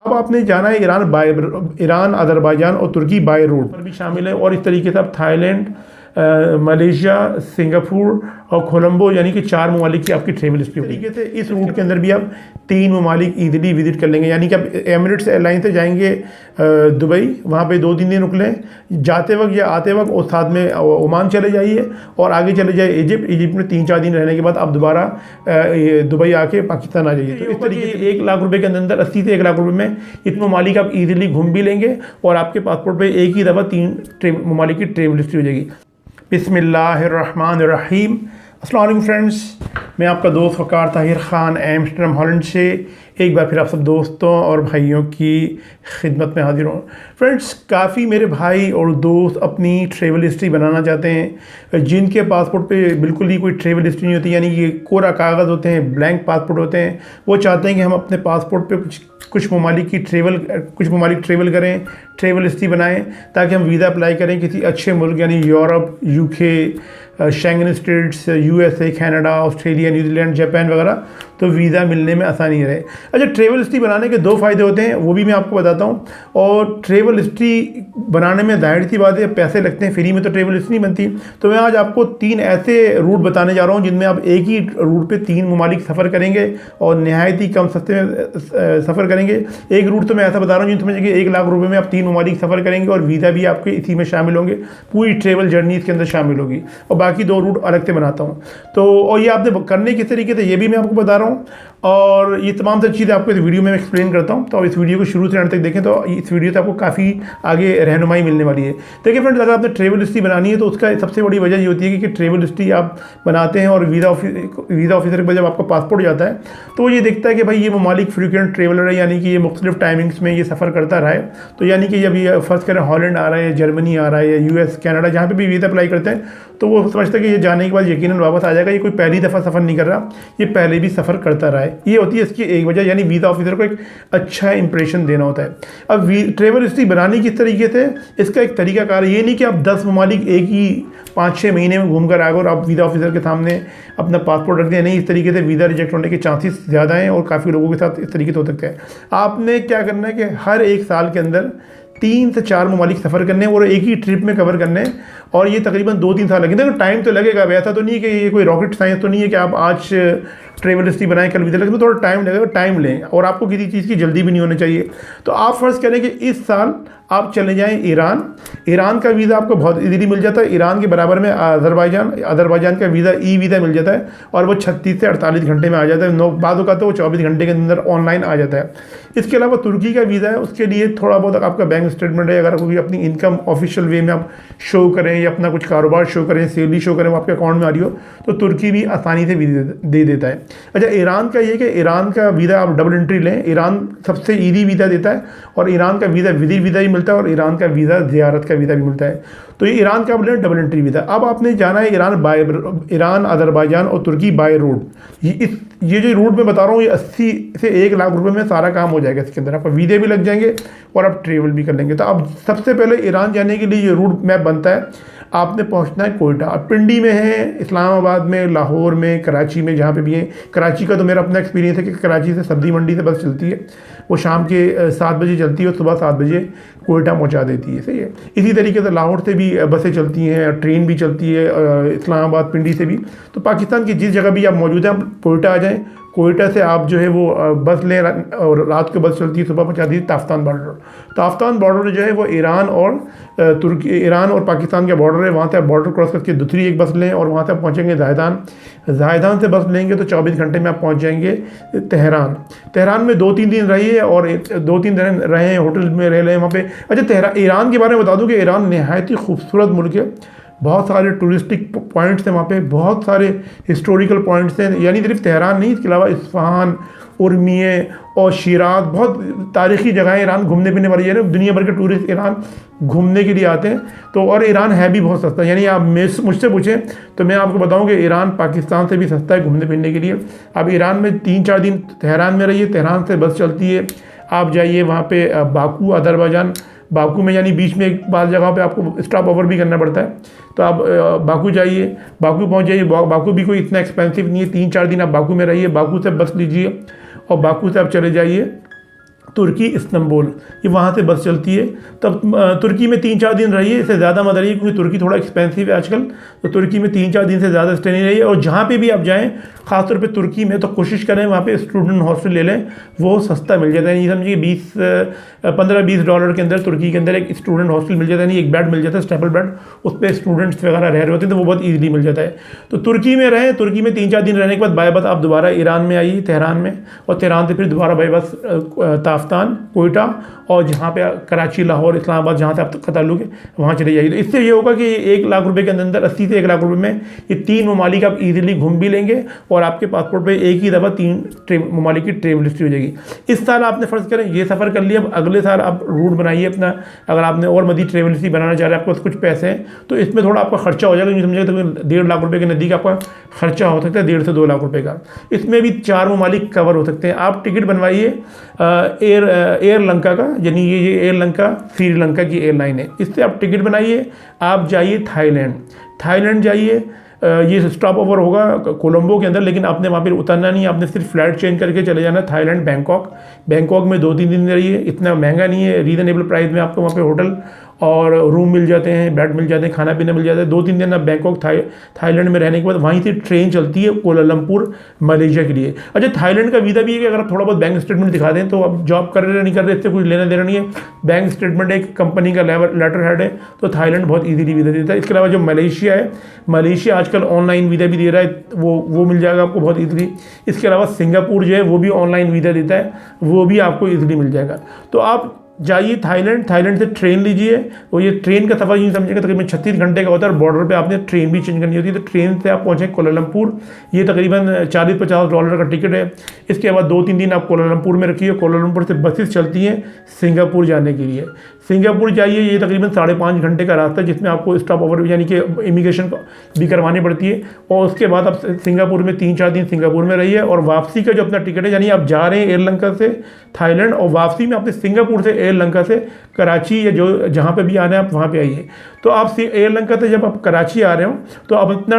अब आपने जाना है ईरान, अज़रबैजान और तुर्की बाय रोड पर भी शामिल है। और इस तरीके से आप थाईलैंड, मलेशिया, सिंगापुर और कोलंबो यानी कि 4 ममालिक की आपकी ट्रेवल हिस्ट्री होगी। तरीके से इस रूट के अंदर भी आप 3 ममालिक ईजिली विजिट कर लेंगे। यानी कि आप एमिरेट्स एयरलाइन से जाएंगे दुबई, वहाँ पे 2-3 दिन रुक लें जाते वक्त या आते वक्त, और साथ में ओमान चले जाइए और आगे चले जाए इजिप्ट में 3-4 दिन रहने के बाद आप दोबारा दुबई आके पाकिस्तान आ जाइए। तो इस तरीके से 1 लाख रुपये के अंदर 80 से 1 लाख रुपये में इतने ममालिक आप ईजिली घूम भी लेंगे और आपके पासपोर्ट पर एक ही दफ़ा 3 ममालिक की ट्रेवल हिस्ट्री हो जाएगी। बिस्मिल्लाहिर्रहमानिर्रहीम। अस्सलाम वालेकुम फ्रेंड्स, मैं आपका दोस्त वक़ार ताहिर ख़ान एम्स्टर्डम हॉलैंड से एक बार फिर आप सब दोस्तों और भाइयों की खिदमत में हाजिर हूँ। फ्रेंड्स, काफ़ी मेरे भाई और दोस्त अपनी ट्रेवल हिस्ट्री बनाना चाहते हैं जिनके पासपोर्ट पे बिल्कुल ही कोई ट्रेवल हिस्ट्री नहीं होती, यानी कि कोरा कागज़ होते हैं, ब्लैंक पासपोर्ट होते हैं। वो चाहते हैं कि हम अपने पासपोर्ट पे कुछ ममालिक ट्रेवल करें, ट्रेवल हिस्ट्री बनाएं ताकि हम वीज़ा अप्लाई करें किसी अच्छे मुल्क यानी Europe, UK, Schengen states, USA, Canada, Australia, New Zealand, Japan वगैरह, तो वीज़ा मिलने में आसानी रहे। अच्छा, ट्रेवल हिस्ट्री बनाने के 2 फ़ायदे होते हैं, वो भी मैं आपको बताता हूँ। और ट्रेवल हिस्ट्री बनाने में जाहिर सी बात है पैसे लगते हैं, फ्री में तो ट्रेवल हिस्ट्री नहीं बनती। तो मैं आज आपको 3 ऐसे रूट बताने जा रहा हूँ जिनमें आप एक ही रूट पे 3 ममालिक सफ़र करेंगे और नहायत ही कम सस्ते में सफ़र करेंगे। एक रूट तो मैं ऐसा बता रहा हूँ जिसमें 1 लाख रुपये में आप 3 ममालिक सफ़र करेंगे और वीज़ा भी आपके इसी में शामिल होंगे, पूरी ट्रेवल जर्नी इसके अंदर शामिल होगी। और बाकी 2 रूट अलग से बनाता हूँ। तो और ये आपने करने किस तरीके से ये भी मैं आपको बता रहा हूँ, और ये तमाम सारी चीज़ें आपको इस वीडियो में एक्सप्लेन करता हूँ। तो इस वीडियो को शुरू से अंत तक देखें तो इस वीडियो से आपको काफ़ी आगे रहनुमाई मिलने वाली है। देखिए फ्रेंड्स, अगर आपने ट्रेवल हिस्ट्री बनानी है तो उसका सबसे बड़ी वजह ये होती है कि ट्रेवल हिस्ट्री आप बनाते हैं और वीज़ा ऑफिसर के पास जब आपका पासपोर्ट जाता है तो वो ये देखता है कि भाई ये ममालिक फ्रीक्वेंट ट्रेवलर है, यानी कि ये मुख्तलिफ टाइमिंग्स में ये सफ़र करता रहा है। तो यानी कि जब ये फर्स्ट करें हॉलैंड आ रहा है, जर्मनी आ रहा है, या US, कनाडा, जहाँ पर भी वीज़ा अप्लाई करते हैं तो वो समझता है कि ये जाने के बाद यकीनन वापस आ जाएगा, ये कोई पहली दफ़ा सफ़र नहीं कर रहा, ये पहले भी सफ़र करता रहा है। ये होती है इसकी एक वजह, यानी वीज़ा ऑफिसर को एक अच्छा इंप्रेशन देना होता है। अब ट्रेवल हिस्ट्री बनानी किस तरीके से, इसका एक तरीकाकार ये नहीं कि आप 10 ममालिक एक ही 5-6 महीने में घूम कर आ गए और आप वीज़ा ऑफिसर के सामने अपना पासपोर्ट रख दिया। नहीं, इस तरीके से वीज़ा रिजेक्ट होने के चांसेस ज़्यादा हैं और काफ़ी लोगों के साथ इस तरीके से हो सकता है। आपने क्या करना है कि हर 1 साल के अंदर 3 से 4 ममालिक सफ़र करने और एक ही ट्रिप में कवर करने, और ये तकरीबन 2-3 साल लगेंगे। देखो टाइम तो लगेगा, वैसा तो नहीं है कि ये कोई रॉकेट साइंस तो नहीं है कि आप आज ट्रेवल हिस्ट्री बनाएं कल वीज़ा लगेगा, थोड़ा टाइम लगेगा। टाइम लें और आपको किसी चीज़ की जल्दी भी नहीं होनी चाहिए। तो आप फ़र्ज़ करें कि इस साल आप चले जाएं ईरान का वीज़ा आपको बहुत इजीली मिल जाता है। ईरान के बराबर में अज़रबैजान का वीज़ा वीज़ा मिल जाता है और वो 36 से 48 घंटे में आ जाता है। बाद का तो वो 24 घंटे के अंदर ऑनलाइन आ जाता है। इसके अलावा तुर्की का वीज़ा है, उसके लिए थोड़ा बहुत आपका बैंक स्टेटमेंट है, अगर कोई अपनी इनकम ऑफिशियल वे में आप शो करें या अपना कुछ कारोबार शो करें, सैलरी शो करें, वो आपके अकाउंट में आ रही हो, तो तुर्की भी आसानी से वीज़ा दे देता है। अच्छा, ईरान का ये कि ईरान का वीज़ा आप डबल एंट्री लें, ईरान सबसे ईजी वीज़ा देता है और ईरान का वीज़ा विजिट वीज़ा ही मिलता है और ईरान का वीज़ा ज़ियारत का वीज़ा भी मिलता है। तो ये ईरान का बोले डबल एंट्री वीज़ा। अब आपने जाना है ईरान, अज़रबैजान और तुर्की बाय रोड। ये जो रूट मैं बता रहा हूँ ये 80 से 1 लाख रुपए में सारा काम हो जाएगा। इसके अंदर आपका वीज़े भी लग जाएंगे और आप ट्रेवल भी कर लेंगे। तो अब सबसे पहले ईरान जाने के लिए ये रूट मैप बनता है। आपने पहुंचना है कोयटा। अब पिंडी में है, इस्लामाबाद में, लाहौर में, कराची में, जहाँ पे भी है। कराची का तो मेरा अपना एक्सपीरियंस है कि कराची से सब्ज़ी मंडी से बस चलती है, वो शाम के 7 बजे चलती है और सुबह 7 बजे कोयटा पहुंचा देती है। सही है। इसी तरीके से लाहौर से भी बसें चलती हैं, ट्रेन भी चलती है, इस्लामाबाद पिंडी से भी। तो पाकिस्तान की जिस जगह भी आप मौजूद हैं आप कोयटा आ जाएँ। कोयटा से आप जो है वो बस लें और रात को बस चलती है, सुबह पहुँचाती है ताफ्तान बॉर्डर। ताफ्तान बॉर्डर जो है वो ईरान और पाकिस्तान का बॉर्डर है। वहाँ से आप बॉर्डर क्रॉस करके दूसरी एक बस लें और वहाँ से आप पहुँचेंगे ज़ायदान से बस लेंगे तो 24 घंटे में आप पहुँच जाएंगे तेहरान में 2-3 दिन रहिए और 2-3 दिन रहें, होटल में रह लें वहाँ पे। अच्छा, ईरान के बारे में बता दूँ कि ईरान नहायत ही खूबसूरत मुल्क है। बहुत सारे टूरिस्टिक पॉइंट्स हैं वहाँ पे, बहुत सारे हिस्टोरिकल पॉइंट्स हैं। यानी सिर्फ तेहरान नहीं, इसके अलावा इस्फहान, उर्मिए और शिराज, बहुत तारीख़ी जगहें ईरान घूमने फिरने वाली है। दुनिया भर के टूरिस्ट ईरान घूमने के लिए आते हैं। तो और ईरान है भी बहुत सस्ता, यानी आप मुझसे पूछें तो मैं आपको बताऊं कि ईरान पाकिस्तान से भी सस्ता है घूमने फिरने के लिए। अब ईरान में 3-4 दिन तेहरान में रहिए, तेहरान से बस चलती है, आप जाइए वहाँ पे बाकू, अज़रबैजान, बाकू में, यानी बीच में एक बार जगह पे आपको स्टॉप ओवर भी करना पड़ता है। तो आप बाकू जाइए, बाकू पहुंच जाइए। बाकू भी कोई इतना एक्सपेंसिव नहीं है, 3-4 दिन आप बाकू में रहिए, बाकू से बस लीजिए और बाकू से आप चले जाइए तुर्की इस्तांबुल, ये वहाँ से बस चलती है। तब तुर्की में 3-4 दिन रहिए, इससे ज़्यादा मत रहिए क्योंकि तुर्की थोड़ा एक्सपेंसिव है आजकल। तो तुर्की में 3-4 दिन से ज़्यादा स्टे नहीं रहिए। और जहाँ पे भी आप जाएँ, ख़ासतौर पे तुर्की में, तो कोशिश करें वहाँ पे स्टूडेंट हॉस्टल ले लें, वो सस्ता मिल जाता है। नहीं समझिए 15-20 डॉलर के अंदर तुर्की के अंदर एक स्टूडेंट हॉस्टल मिल जाता है, नहीं एक बेड मिल जाता है, स्टेबल बेड, उस पर स्टूडेंट्स वगैरह रह रहे होते हैं, तो वो बहुत ईजिली मिल जाता है। तो तुर्की में रहें, तुर्की में 3-4 दिन रहने के बाद बाय बस आप दोबारा ईरान में आइए, तेहरान में, और तेहरान से फिर दोबारा बाय बस ताफ्तान, कोयटा, और जहाँ पे कराची, लाहौर, इस्लामाबाद, जहाँ से आपका ताल्लुक है वहाँ चले जाइए। तो इससे ये होगा कि 1 लाख रुपए के अंदर 80 से 1 लाख रुपए में ये 3 ममालिक आप इजीली घूम भी लेंगे, और आपके पासपोर्ट पे एक ही दफ़ा 3 ममालिक की ट्रेवल हिस्ट्री हो जाएगी। इस साल आपने फ़र्ज़ करें ये सफ़र कर लिया, अब अगले साल आप रूट बनाइए अपना। अगर आपने और मज़ीद ट्रेवल हिस्ट्री बनाना चाह रहे हैं, आपके पास कुछ पैसे हैं, तो इसमें थोड़ा आपका खर्चा हो जाएगा। नहीं समझेगा तो 1.5 लाख रुपये के नज़दीक आपका खर्चा हो सकता है, 1.5 से 2 लाख रुपये का। इसमें भी 4 ममालिक कवर हो सकते हैं। आप टिकट बनवाइए एयरलंका का, यानी ये एयरलंका श्रीलंका की एयरलाइन है, इससे आप टिकट बनाइए। आप जाइए थाईलैंड जाइए। ये स्टॉप ओवर होगा कोलंबो के अंदर, लेकिन आपने वहाँ पर उतरना नहीं है, आपने सिर्फ फ्लाइट चेंज करके चले जाना थाईलैंड, बैंकॉक में 2-3 दिन रहिए। इतना महंगा नहीं है, रीज़नेबल प्राइस में आपको वहाँ पे होटल और रूम मिल जाते हैं, बेड मिल जाते हैं, खाना पीना मिल जाता है। 2-3 दिन आप बैंकॉक थाईलैंड में रहने के बाद वहीं से ट्रेन चलती है कोलालमपुर, मलेशिया के लिए। अच्छा, थाईलैंड का वीज़ा भी है कि अगर आप थोड़ा बहुत बैंक स्टेटमेंट दिखा दें, तो आप जॉब कर रहे नहीं कर रहे, इससे कुछ लेना देना नहीं है। बैंक स्टेटमेंट एक कंपनी का लेटर हेड है, तो थाईलैंड बहुत ईजीली वीज़ा देता है। इसके अलावा जो मलेशिया है, मलेशिया आजकल ऑनलाइन वीज़ा भी दे रहा है, वो मिल जाएगा आपको बहुत ईजीली। इसके अलावा सिंगापुर जो है वो भी ऑनलाइन वीज़ा देता है, वो भी आपको ईजीली मिल जाएगा। तो आप जाइए थाईलैंड से ट्रेन लीजिए। और ये ट्रेन का सफ़र यूँ समझिएगा तकरीबन 36 घंटे का होता है, और बॉर्डर पे आपने ट्रेन भी चेंज करनी होती है। तो ट्रेन से आप पहुँचें कोलालमपुर, ये तकरीबन 40-50 डॉलर का टिकट है। इसके बाद 2-3 दिन आप कोलालमपुर में रखिए। कोलालमपुर से बसेस चलती हैं सिंगापुर जाने के लिए। सिंगापुर जाइए, ये तकरीबन 5.5 घंटे का रास्ता है, जिसमें आपको स्टॉप ओवर यानी कि इमिग्रेशन भी करवानी पड़ती है। और उसके बाद आप सिंगापुर में 3-4 दिन सिंगापुर में रहिए। और वापसी का जो अपना टिकट है, यानी आप जा रहे हैं एयरलंका से थाईलैंड, और वापसी में आपने सिंगापुर से एयरलंका से कराची या जो जहाँ पे भी आना है आप वहाँ पे आइए। तो आप एयरलंका से जब आप कराची आ रहे हो, तो आप अपना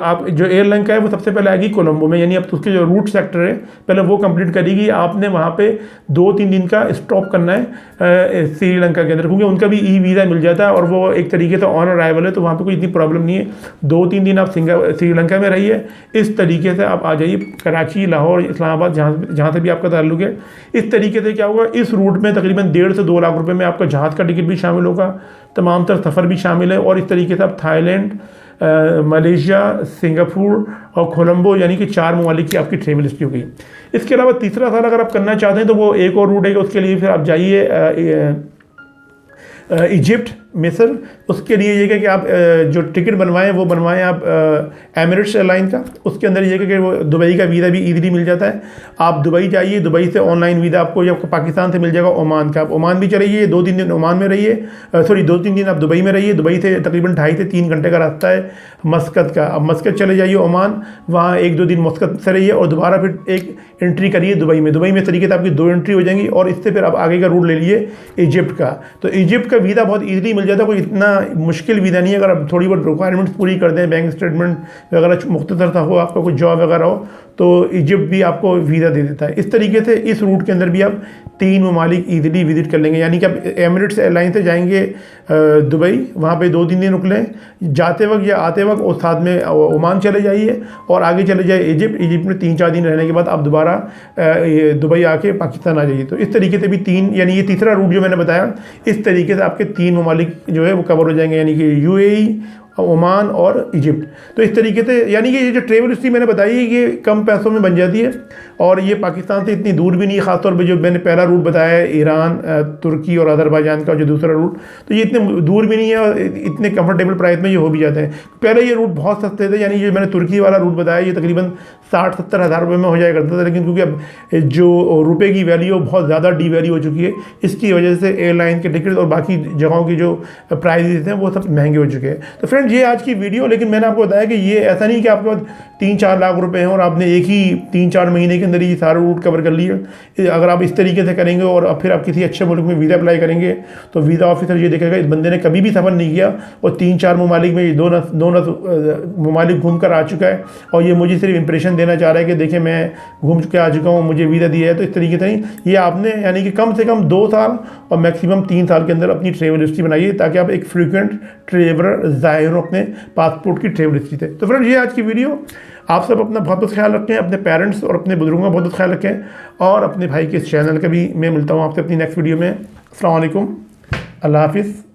आप जो एयरलंका है वो सबसे पहले आएगी कोलंबो में, यानी आप उसके जो रूट सेक्टर है पहले वो कंप्लीट करेगी। आपने वहाँ पे 2-3 दिन का स्टॉप करना है श्रीलंका के अंदर, क्योंकि उनका भी ई वीज़ा मिल जाता है और वो एक तरीके से ऑन अराइवल है, तो वहाँ पे कोई इतनी प्रॉब्लम नहीं है। 2-3 दिन आप श्रीलंका में रहिए। इस तरीके से आप आ जाइए कराची, लाहौर, इस्लामाबाद, जहाँ से भी आपका ताल्लुक है। इस तरीके से क्या होगा, इस रूट में तकरीबन 1.5 से 2 लाख रुपए में आपका जहाज़ का टिकट भी शामिल होगा, तमाम तर सफ़र भी शामिल है। और इस तरीके से आप थाईलैंड, मलेशिया, सिंगापुर और कोलंबो, यानी कि 4 ममालिक की आपकी ट्रेवल हिस्ट्री हो गई। इसके अलावा तीसरा साल अगर आप करना चाहते हैं तो वो एक और रूट है, उसके लिए फिर आप जाइए इजिप्ट, मिस्र। उसके लिए ये कि आप जो टिकट बनवाएं वो बनवाएं आप एमिरेट्स एयरलाइन का। उसके अंदर ये कि वो दुबई का वीज़ा भी ईज़िली मिल जाता है। आप दुबई जाइए, दुबई से ऑनलाइन वीज़ा आपको जब पाकिस्तान से मिल जाएगा ओमान का, आप ओमान भी चलिए, 2-3 दिन ओमान में रहिए, 2-3 दिन आप दुबई में रहिए। दुबई से तकरीबन 2.5 से 3 घंटे का रास्ता है मस्कत का। अब मस्कत चले जाइए ओमान, वहाँ 1-2 दिन मस्कत से रहिए और दोबारा फिर एक एंट्री करिए दुबई में। दुबई में इस तरीके से आपकी 2 एंट्री हो जाएंगी, और इससे फिर आप आगे का रूट ले लीजिए इजिप्ट का। तो इजिप्ट का वीज़ा बहुत ईजिली मिल जाता है, कोई इतना मुश्किल वीज़ा नहीं है। अगर आप थोड़ी बहुत रिक्वायरमेंट्स पूरी कर दें, बैंक स्टेटमेंट वगैरह मुख्तसर सा हो, आपका कोई जॉब वगैरह हो, तो इजिप्ट भी आपको वीज़ा दे देता है। इस तरीके से इस रूट के अंदर भी आप 3 ममालिक ईजिली विजिट कर लेंगे। यानी कि आप एमिरेट्स एयरलाइन से जाएंगे दुबई, वहाँ पे 2-3 दिन रुक लें जाते वक्त या आते वक्त, और साथ में ओमान चले जाइए और आगे चले जाए इजिप्ट में 3-4 दिन रहने के बाद आप दोबारा दुबई आके पाकिस्तान आ जाइए। तो इस तरीके से भी 3, यानी ये तीसरा रूट जो मैंने बताया, इस तरीके से आपके 3 ममालिक जो है वो कवर हो जाएंगे, यानी कि UAE, ओमान और इजिप्ट। तो इस तरीके से यानी कि ये जो ट्रेवल हिस्ट्री मैंने बताई है ये कम पैसों में बन जाती है, और ये पाकिस्तान से इतनी दूर भी नहीं है। ख़ासतौर पे जो मैंने पहला रूट बताया है ईरान, तुर्की और अज़रबैजान का जो दूसरा रूट, तो ये इतने दूर भी नहीं है और इतने कंफर्टेबल प्राइस में ये हो भी जाते हैं। पहले ये रूट बहुत सस्ते थे, यानी ये मैंने तुर्की वाला रूट बताया ये तकरीबन 60-70 हज़ार रुपये में हो जाया करता था, लेकिन क्योंकि अब जो रुपये की वैल्यू बहुत ज़्यादा डीवैल्यू हो चुकी है, इसकी वजह से एयरलाइन के टिकट और बाकी जगहों की जो प्राइजेस हैं वो सब महंगे हो चुके हैं। तो फ्रेंड्स ये आज की वीडियो, लेकिन मैंने आपको बताया कि ये ऐसा नहीं कि आपके पास 3-4 लाख रुपए हैं और आपने एक ही 3-4 महीने के अंदर ही सारा रूट कवर कर लिए। अगर आप इस तरीके से करेंगे और अब फिर आप किसी अच्छे मुल्क में वीज़ा अप्लाई करेंगे तो वीज़ा ऑफिसर ये देखेगा इस बंदे ने कभी भी सफ़र नहीं किया और 3-4 ममालिक में दो ममालिक घूम कर आ चुका है और ये मुझे सिर्फ इंप्रेशन देना चाह रहा है कि देखिए मैं घूम के आ चुका हूँ, मुझे वीज़ा दिया है। तो इस तरीके से नहीं, ये आपने यानी कि कम से कम 2 साल और मैक्सिमम 3 साल के अंदर अपनी ट्रेवल हिस्ट्री बनाइए ताकि आप एक फ्रीक्वेंट ट्रेवलर ज़ाहिर हो अपने पासपोर्ट की ट्रेवल हिस्ट्री से। तो फ्रेंड्स, ये आज की वीडियो। आप सब अपना बहुत बहुत ख्याल रखें, अपने पेरेंट्स और अपने बुजुर्गों का बहुत बहुत ख्याल रखें और अपने भाई के इस चैनल का भी मैं मिलता हूँ आपसे अपनी नेक्स्ट वीडियो में। अस्सलाम वालेकुम, अल्लाह हाफिज़।